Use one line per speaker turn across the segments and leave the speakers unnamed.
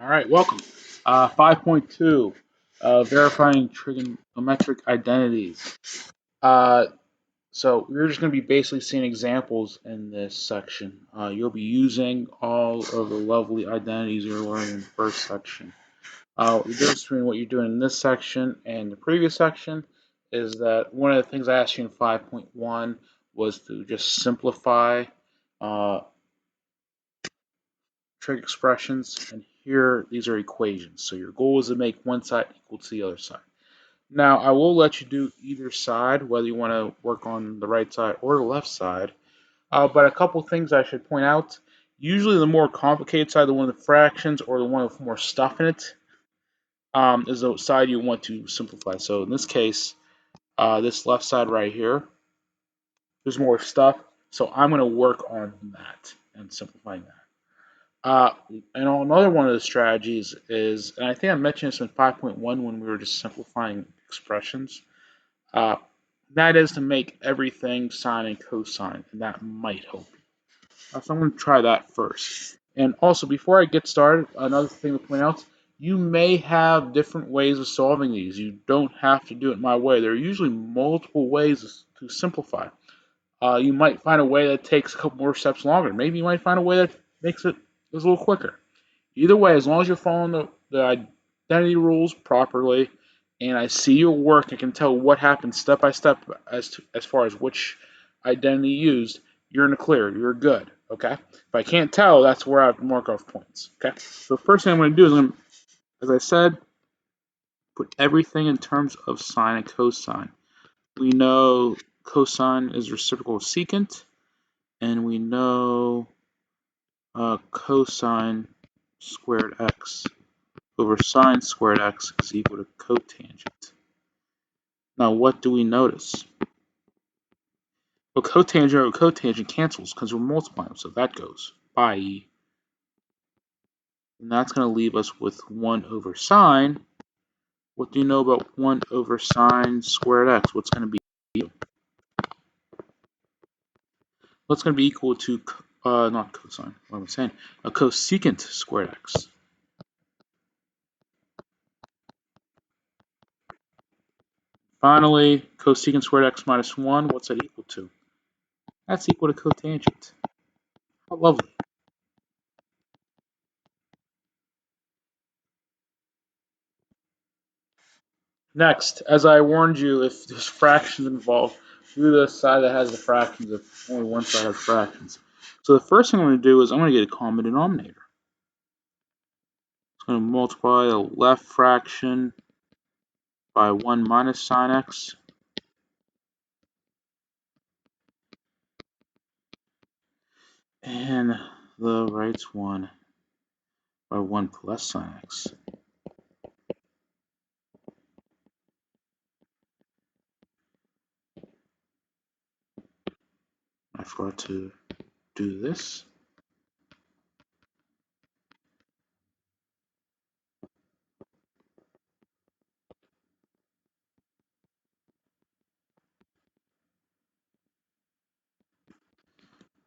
All right, welcome. 5.2, verifying trigonometric identities. Uh, so we're just going to be basically seeing examples in this section. You'll be using all of the lovely identities you're learning in the first section. The difference between what you're doing in this section and the previous section is that one of the things I asked you in 5.1 was to just simplify uh, trig expressions, and here these are equations. So your goal is to make one side equal to the other side. Now, I will let you do either side, whether you want to work on the right side or the left side. But a couple things I should point out. Usually the more complicated side, the one with fractions or the one with more stuff in it, is the side you want to simplify. So in this case, this left side right here, there's more stuff. So I'm going to work on that and simplifying that. And another one of the strategies is, and I think I mentioned this in 5.1 when we were just simplifying expressions, uh, that is to make everything sine and cosine, and that might help you. So I'm going to try that first. And also, before I get started, another thing to point out, you may have different ways of solving these. You don't have to do it my way. There are usually multiple ways to simplify. You might find a way that takes a couple more steps longer. Maybe you might find a way that makes it a little quicker. Either way, as long as you're following the identity rules properly, and I see your work, I can tell what happened step by step as far as which identity used. You're in the clear. You're good. Okay. If I can't tell, that's where I have to mark off points. Okay. So the first thing I'm going to do is, as I said, put everything in terms of sine and cosine. We know cosine is reciprocal of secant, and we know cosine squared x over sine squared x is equal to cotangent. Now, what do we notice? Well, cotangent over cotangent cancels because we're multiplying, so that goes by e. And that's going to leave us with 1 over sine. What do you know about 1 over sine squared x? What's going to be? What's going to be equal to, not cosine, what am I saying? A cosecant squared x. Finally, cosecant squared x minus 1, what's that equal to? That's equal to cotangent. How lovely. Next, as I warned you, if there's fractions involved, do the side that has the fractions if only one side has fractions. So the first thing I'm going to do is I'm going to get a common denominator. It's going to multiply the left fraction by 1 minus sine x. And the right's 1 by 1 plus sine x. I forgot to do this.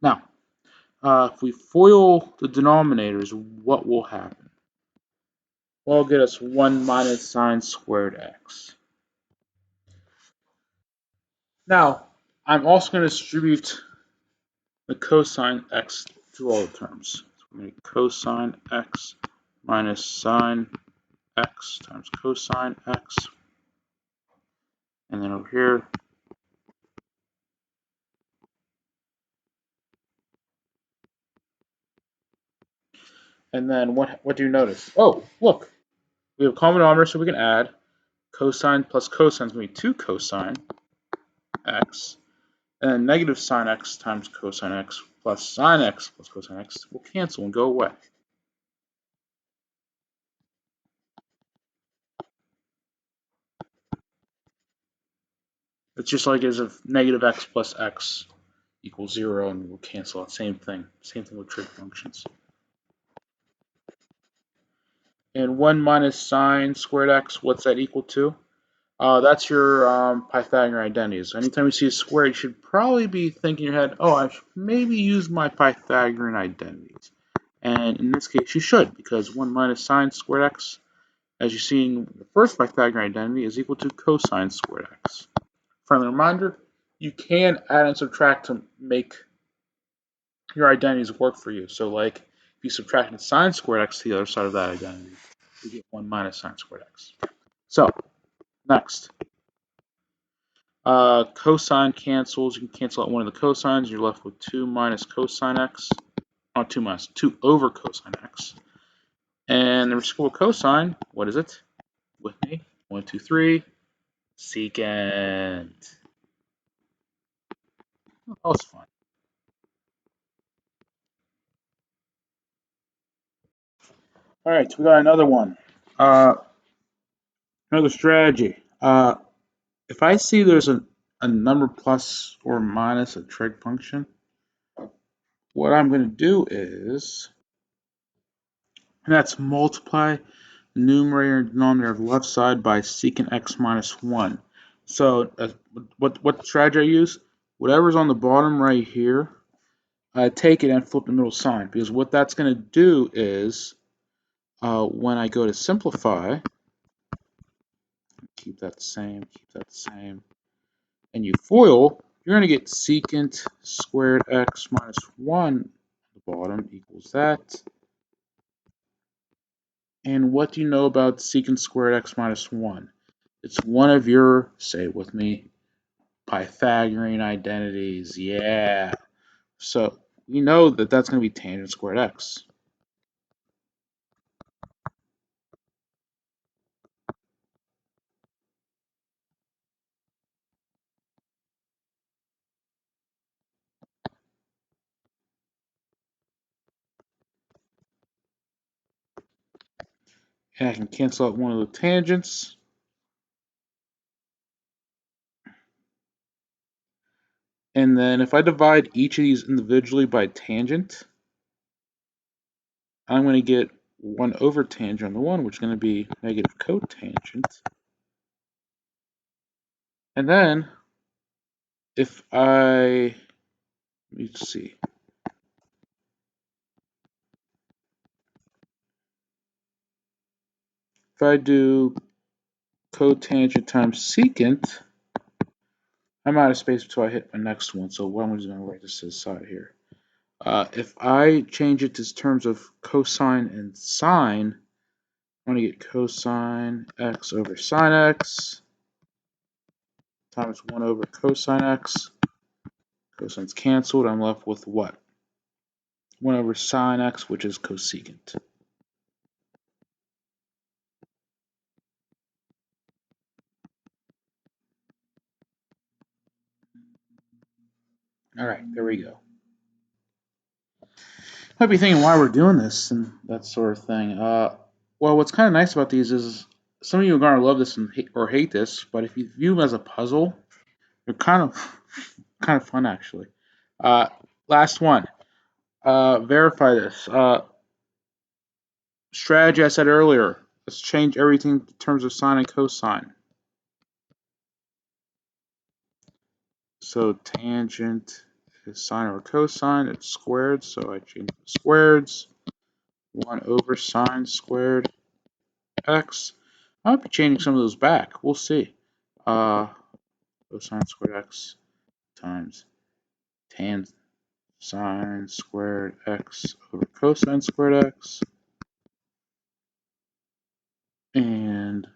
Now, if we FOIL the denominators, what will happen? Well, it'll get us 1 minus sine squared x. Now, I'm also going to distribute the cosine x through all the terms. So we're going to cosine x minus sine x times cosine x. And then over here, and then what do you notice? Oh, look, we have a common denominator, so we can add cosine plus cosine is going to be 2 cosine x. And then negative sine x times cosine x plus sine x plus cosine x will cancel and go away. It's just like as if negative x plus x equals 0 and we'll cancel out. Same thing. Same thing with trig functions. And 1 minus sine squared x, what's that equal to? That's your Pythagorean identity. So anytime you see a square, you should probably be thinking in your head, oh, I should maybe use my Pythagorean identities. And in this case, you should, because 1 minus sine squared x, as you see in the first Pythagorean identity, is equal to cosine squared x. Friendly reminder, you can add and subtract to make your identities work for you. So like, if you subtract sine squared x to the other side of that identity, you get 1 minus sine squared x. So, next. Cosine cancels. You can cancel out one of the cosines. You're left with 2 minus cosine x. Not 2 minus, 2 over cosine x. And the reciprocal cosine, what is it? With me. 1, 2, 3. Secant. Oh, that was fun. All right, so we got another one. Another strategy. If I see there's a number plus or minus a trig function, what I'm going to do is, and that's multiply numerator and denominator of the left side by secant x minus 1. So what strategy I use? Whatever's on the bottom right here, I take it and flip the middle sign, because what that's going to do is when I go to simplify, keep that the same, and you FOIL, you're going to get secant squared x minus 1 at the bottom equals that. And what do you know about secant squared x minus 1? It's one of your, say it with me, Pythagorean identities. Yeah. So we know that that's going to be tangent squared x. And I can cancel out one of the tangents. And then if I divide each of these individually by tangent, I'm going to get 1 over tangent on the one, which is going to be negative cotangent. And then if let me see. If I do cotangent times secant, I'm out of space until I hit my next one. So what I'm just going to write this to the side here. If I change it to terms of cosine and sine, I'm going to get cosine x over sine x times 1 over cosine x. Cosine's canceled. I'm left with what? 1 over sine x, which is cosecant. All right, there we go. Might be thinking why we're doing this and that sort of thing. Well, what's kind of nice about these is some of you are going to love this or hate this, but if you view them as a puzzle, they're kind of fun actually. Last one. Verify this. Strategy I said earlier. Let's change everything in terms of sine and cosine. So tangent is sine over cosine. It's squared, so I change the squareds. 1 over sine squared x. I'll be changing some of those back. We'll see. Cosine squared x times tan sine squared x over cosine squared x. And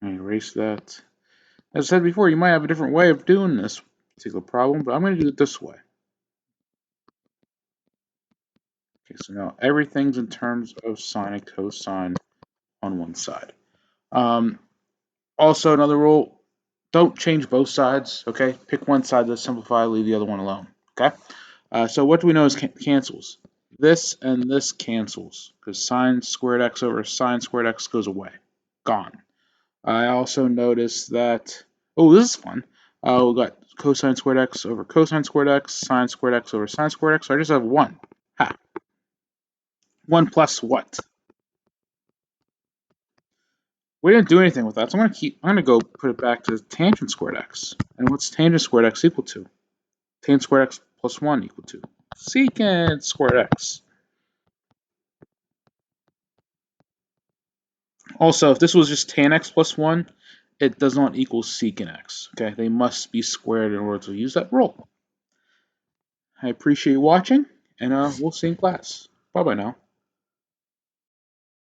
I erase that. As I said before, you might have a different way of doing this particular problem, but I'm going to do it this way. Okay, so now everything's in terms of sine and cosine on one side. Also, another rule, don't change both sides, okay? Pick one side to simplify, leave the other one alone, okay? So what do we know is cancels? This and this cancels, because sine squared x over sine squared x goes away. Gone. I also noticed that, oh, this is fun. We got cosine squared x over cosine squared x, sine squared x over sine squared x. So I just have 1. Ha. 1 plus what? We didn't do anything with that, so I'm gonna go put it back to tangent squared x. And what's tangent squared x equal to? Tangent squared x plus 1 equal to secant squared x. Also, if this was just tan x plus 1, it does not equal secant x. Okay, they must be squared in order to use that rule. I appreciate you watching, and we'll see you in class. Bye-bye now.